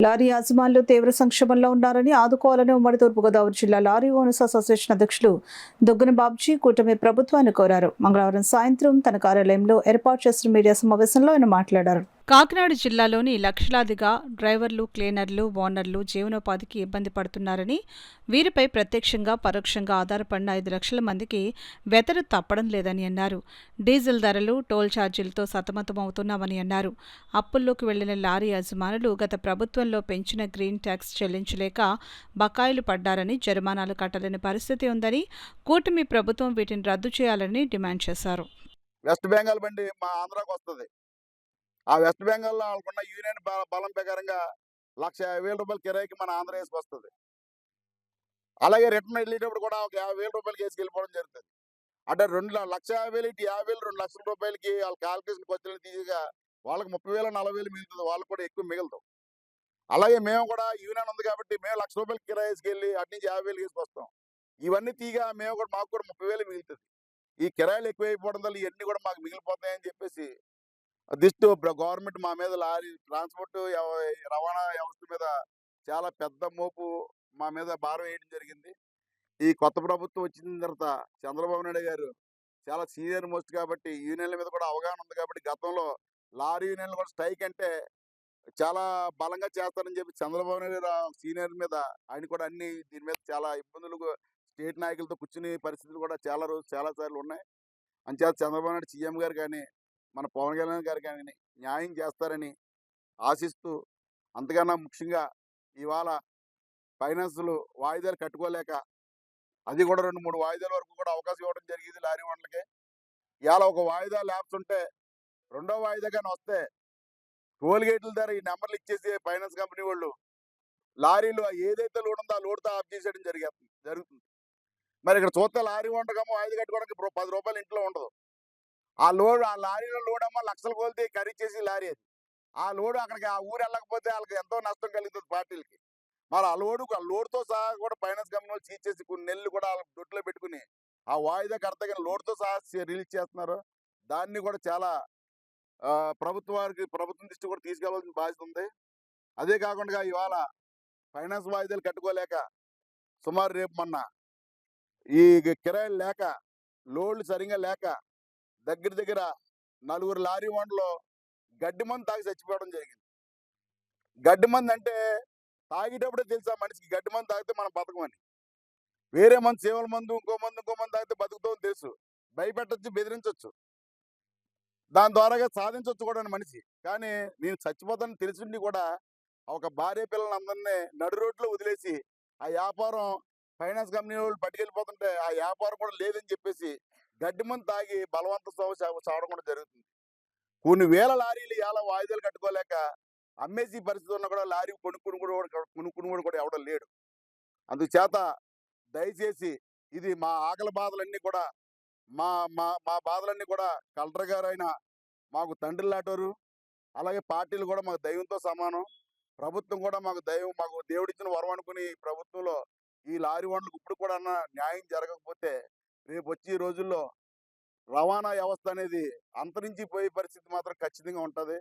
Lorry యాజమాన్యులు తీవ్ర సంక్షోభంలో ఉన్నారని ఆదుకోవాలని ఉమ్మడి తూర్పుగోదావరి జిల్లా లారీ ఓనర్స్ అసోసియేషన్ అధ్యక్షులు దుగ్గన బాబ్జీ కూటమి ప్రభుత్వాన్ని కోరారు. మంగళవారం సాయంత్రం తన కార్యాలయంలో ఏర్పాటు చేసిన మీడియా సమావేశంలో ఆయన మాట్లాడారు. కాకినాడ జిల్లాలోని లక్షలాదిగా డ్రైవర్లు, క్లీనర్లు, ఓనర్లు జీవనోపాధికి ఇబ్బంది పడుతున్నారని, వీరిపై ప్రత్యక్షంగా పరోక్షంగా ఆధారపడిన 5 లక్షల మందికి వెతరు తప్పడం లేదని అన్నారు. డీజిల్ ధరలు, టోల్ ఛార్జీలతో సతమతమవుతున్నామని అన్నారు. అప్పుల్లోకి వెళ్లిన లారీ యజమానులు గత ప్రభుత్వంలో పెంచిన గ్రీన్ ట్యాక్స్ చెల్లించలేక బకాయిలు పడ్డారని, జరిమానాలు కట్టలేని పరిస్థితి ఉందని, కూటమి ప్రభుత్వం వీటిని రద్దు చేయాలని డిమాండ్ చేశారు. వెస్ట్ బెంగాల్ బండి మా ఆంధ్రాకి వస్తుంది. ఆ వెస్ట్ బెంగాల్లో వాళ్ళకున్న యూనియన్ బలం ప్రకారంగా 1,50,000 కిరాయికి మన ఆంధ్రప్రదేశ్కి వస్తుంది. అలాగే రిటర్న్ వెళ్ళేటప్పుడు కూడా ఒక 50,000 కేసుకి వెళ్ళిపోవడం జరుగుతుంది. అంటే 2,50,000 ఇటు 50,000 2,00,000 రూపాయలకి వాళ్ళ క్యాల్కులేషన్ ఖర్చులు తీయగా వాళ్ళకి 30,000 40,000 మిగులుతుంది. వాళ్ళకి కూడా ఎక్కువ మిగలదు. అలాగే మేము కూడా యూనియన్ ఉంది కాబట్టి మేము ₹1,00,000 కిరాయి వేసుకెళ్ళి అటు నుంచి 50,000 తీసుకొస్తాం. ఇవన్నీ తీగా మేము కూడా మాకు కూడా 30,000 మిగులుతుంది. ఈ కిరాయిలు ఎక్కువైపోవడం వల్ల ఇవన్నీ కూడా మాకు మిగిలిపోతాయని చెప్పేసి గవర్నమెంట్ మా మీద లారీ ట్రాన్స్పోర్ట్ రవాణా వ్యవస్థ మీద చాలా పెద్ద మోపు మా మీద భారం వేయడం జరిగింది. ఈ కొత్త ప్రభుత్వం వచ్చిన తర్వాత చంద్రబాబు నాయుడు గారు చాలా సీనియర్ మోస్ట్ కాబట్టి యూనియన్ల మీద కూడా అవగాహన ఉంది కాబట్టి గతంలో లారీ యూనియన్లు కూడా స్ట్రైక్ అంటే చాలా బలంగా చేస్తారని చెప్పి చంద్రబాబు నాయుడు గారు సీనియర్ మీద ఆయన కూడా అన్ని దీని మీద చాలా ఇబ్బందులు స్టేట్ నాయకులతో కూర్చునే పరిస్థితులు కూడా చాలా సార్లు ఉన్నాయి. అంచేత చంద్రబాబు నాయుడు సీఎం గారు కానీ మన పవన్ కళ్యాణ్ గారు కానీ న్యాయం చేస్తారని ఆశిస్తూ, అంతకన్నా ముఖ్యంగా ఇవాళ ఫైనాన్సులు వాయిదాలు కట్టుకోలేక అది కూడా 2-3 వాయిదాల వరకు కూడా అవకాశం ఇవ్వడం జరిగింది లారీ ఓనర్లకి. ఇవాళ ఒక వాయిదా ల్యాబ్స్ ఉంటే రెండో వాయిదా కానీ వస్తే టోల్ గేట్ల ద్వారా ఈ నెంబర్లు ఇచ్చేసి ఫైనాన్స్ కంపెనీ వాళ్ళు లారీలు ఏదైతే లోడ్ ఉందో ఆ లోడ్తో ఆఫ్ చేసేయడం జరుగుతుంది. మరి ఇక్కడ చూస్తే లారీ ఓనర్కేమో వాయిదా కట్టుకోవడానికి ₹10 ఇంట్లో ఉండదు. ఆ లారీలో లోడ్ అమ్మ లక్షల కొలిది ఖరీచేసి లారీ అది. ఆ లోడు అక్కడికి ఆ ఊరు వెళ్ళకపోతే వాళ్ళకి ఎంతో నష్టం కలుగుతుంది పార్టీలకి. మరి ఆ లోడ్తో సహా కూడా ఫైనాన్స్ కంపెనీ వాళ్ళు సీజ్ చేసి కొన్ని నెలలు కూడా వాళ్ళ దొడ్లో పెట్టుకుని ఆ వాయిదా కడతగిన లోడ్తో సహా రిలీజ్ చేస్తున్నారు. దాన్ని కూడా చాలా ప్రభుత్వం దృష్టి కూడా తీసుకెళ్లాల్సిన బాధ్యత ఉంది. అదే కాకుండా ఇవాళ ఫైనాన్స్ వాయిదాలు కట్టుకోలేక సుమారు రేపు మొన్న ఈ కిరాయిలు లేక లోడ్లు సరిగా లేక దగ్గర 4 లారీ ఓనర్లు గడ్డి మందు తాగి చచ్చిపోవడం జరిగింది. గడ్డి మందు అంటే తాగేటప్పుడే తెలుసా మనిషికి గడ్డి మందు తాగితే మనం బతకమని. వేరే మందు సేవల మందు ఇంకో మందు తాగితే బతుకుతామని తెలుసు. భయపెట్టచ్చు, బెదిరించవచ్చు, దాని ద్వారాగా సాధించవచ్చు కూడా మనిషి. కానీ నేను చచ్చిపోతానని తెలిసిండి కూడా ఒక భార్య పిల్లలందరినీ నడు రోడ్లో వదిలేసి ఆ వ్యాపారం ఫైనాన్స్ కంపెనీ వాళ్ళు పట్టుకెళ్ళిపోతుంటే ఆ వ్యాపారం కూడా లేదని చెప్పేసి గడ్డి మందు తాగి బలవంత చావడం కూడా జరుగుతుంది. కొన్ని వేల లారీలు ఇలా వాయిదాలు కట్టుకోలేక అమ్మేసి పరిస్థితి ఉన్నా కూడా లారీ కొనుక్కుని కూడా ఎవడం లేడు. అందుచేత దయచేసి ఇది మా ఆకలి బాధలన్నీ కూడా మా మా మా బాధలన్నీ కూడా కలెక్టర్ గారు అయినా మాకు తండ్రి లాంటారు. అలాగే పార్టీలు కూడా మాకు దైవంతో సమానం. ప్రభుత్వం కూడా మాకు దేవుడిచ్చిన వరం అనుకుని ప్రభుత్వంలో ఈ లారీ ఓనర్లకు ఇప్పుడు కూడా న్యాయం జరగకపోతే రేపు వచ్చే రోజుల్లో రవాణా వ్యవస్థ అనేది అంతరించిపోయే పరిస్థితి మాత్రం ఖచ్చితంగా ఉంటుంది.